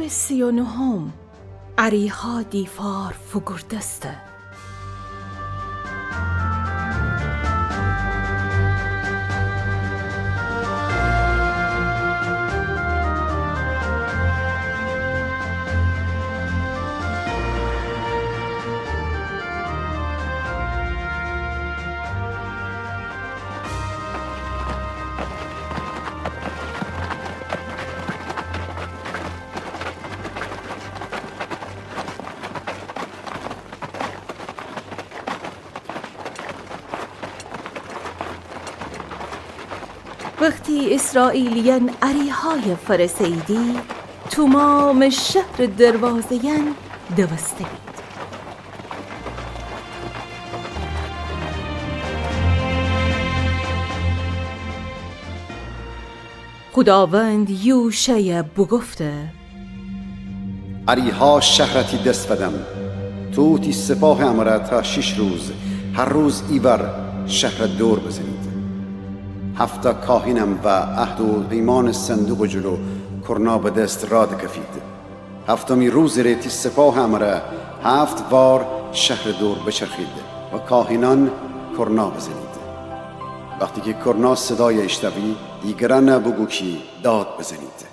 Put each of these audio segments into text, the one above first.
39 اریها دیفار فگردسته. وقتی اسرائیلیان اریهای فرسیدی تمام شهر دروازه‌ین دوسته بید. خداوند یوشع بگفته اریها شهرتی دست بدم توتی سپاه امره تا 6 روز هر روز ایور شهر دور بزنید. 7 کاهنم و عهد و پیمان صندوق جلو کرنا به دست را دکفید. 7 روز ریتی سپاه امره 7 بار شهر دور بچرخید و کاهنان کرنا بزنید. وقتی که کرنا صدای اشتوی دیگران بگو که داد بزنید.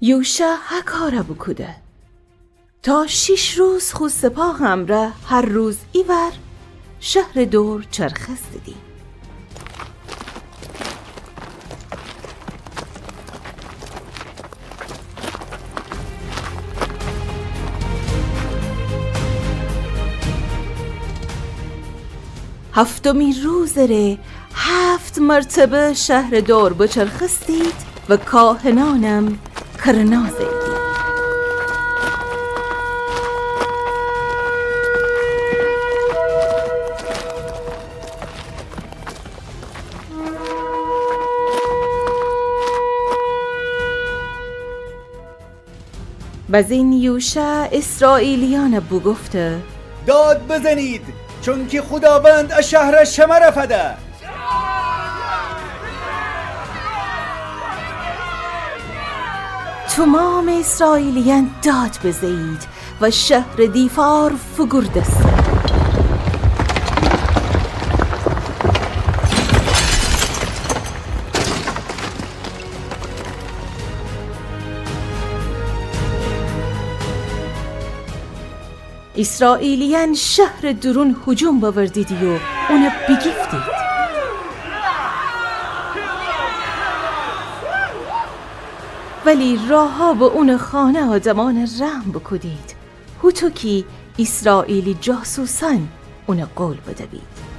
یوشع ها کاره بکوده تا 6 روز خود سپاه امره هر روز ایور شهر دور چرخست دی. هفتمی روز ره 7 مرتبه شهر دور بچرخستید و کاهنانم کرنا زیدی. بزین یوشع اسرائیلیان بگفته داد بزنید چون که خداوند از شهر شما رفته. تمام اسرائیلیان داد بزید و شهر دیفار فگردسته. اسرائیلیان شهر درون هجوم باوردیدی و اون بگیفتید. ولی راها به اون خانه آدمان رحم بکدید هوتو که اسرائیلی جاسوسان اون قول بده بید.